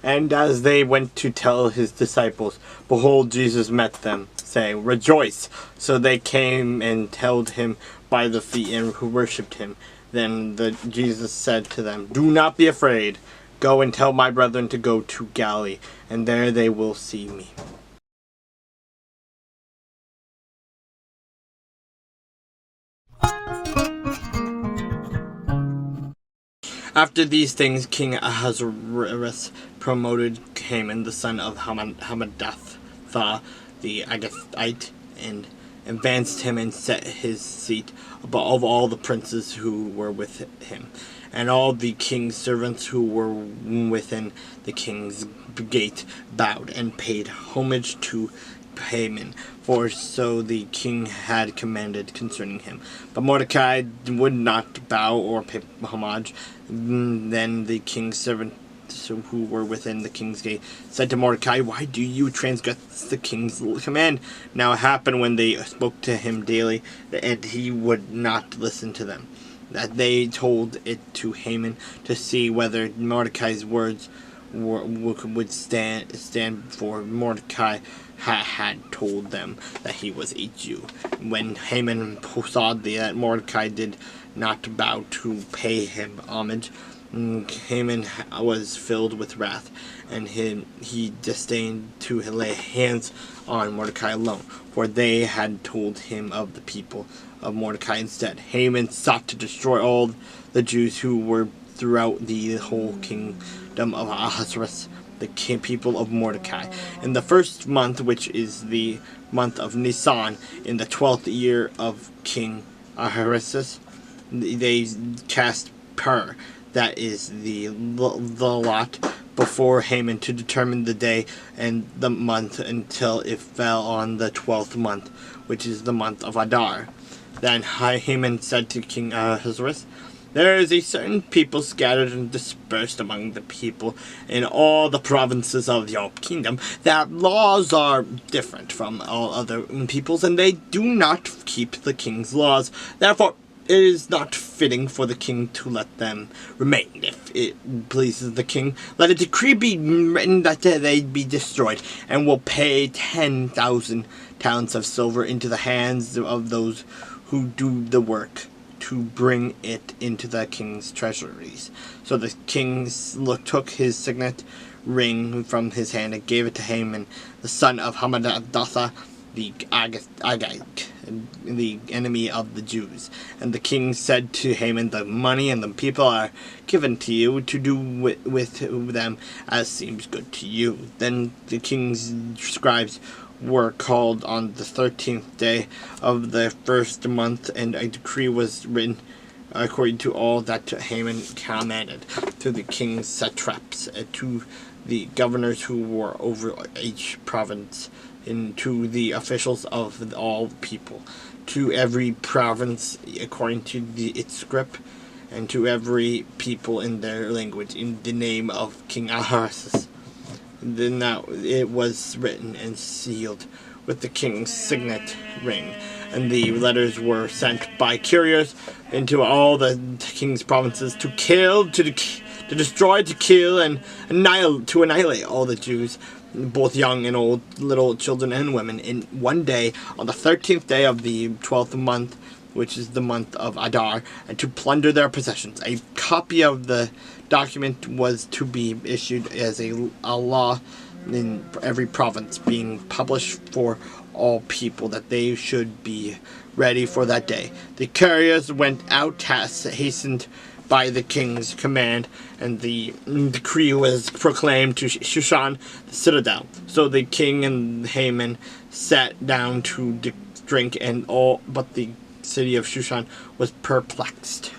And as they went to tell his disciples, behold, Jesus met them, saying, Rejoice! So they came and held him by the feet and who worshipped him. Then Jesus said to them, Do not be afraid. Go and tell my brethren to go to Galilee, and there they will see me. After these things, King Ahasuerus promoted Haman, the son of Hammedatha, the Agagite, and advanced him and set his seat above all the princes who were with him. And all the king's servants who were within the king's gate bowed and paid homage to Haman, for so the king had commanded concerning him. But Mordecai would not bow or pay homage. Then the king's servants who were within the king's gate said to Mordecai, Why do you transgress the king's command? Now it happened when they spoke to him daily, and he would not listen to them, that they told it to Haman to see whether Mordecai's words would stand, for Mordecai had told them that he was a Jew. When Haman saw that Mordecai did not bow to pay him homage, Haman was filled with wrath, and he disdained to lay hands on Mordecai alone, for they had told him of the people of Mordecai instead. Haman sought to destroy all the Jews who were throughout the whole kingdom of Ahasuerus, the people of Mordecai. In the first month, which is the month of Nisan, in the 12th year of King Ahasuerus, they cast Pur, that is the lot, before Haman to determine the day and the month until it fell on the 12th month, which is the month of Adar. Then Haman said to King Ahasuerus, There is a certain people scattered and dispersed among the people in all the provinces of your kingdom, that laws are different from all other peoples, and they do not keep the king's laws. Therefore, it is not fitting for the king to let them remain. If it pleases the king, let a decree be written that they be destroyed, and will pay 10,000 talents of silver into the hands of those who do the work, to bring it into the king's treasuries. So the king took his signet ring from his hand and gave it to Haman, the son of Hammedatha, the Agagite, the enemy of the Jews. And the king said to Haman, The money and the people are given to you to do with them as seems good to you. Then the king's scribes were called on the 13th day of the first month, and a decree was written according to all that Haman commanded, to the king's satraps, to the governors who were over each province, and to the officials of all people, to every province according to its script, and to every people in their language, in the name of King Ahasuerus. Then now it was written and sealed with the king's signet ring, and the letters were sent by couriers into all the king's provinces to kill, to destroy, to kill, and annihilate all the Jews, both young and old, little children and women, in one day, on the 13th day of the 12th month, which is the month of Adar, and to plunder their possessions. A copy of the document was to be issued as a law in every province, being published for all people, that they should be ready for that day. The couriers went out, hastened by the king's command, and the decree was proclaimed to Shushan, the citadel. So the king and Haman sat down to drink, and all but the city of Shushan was perplexed.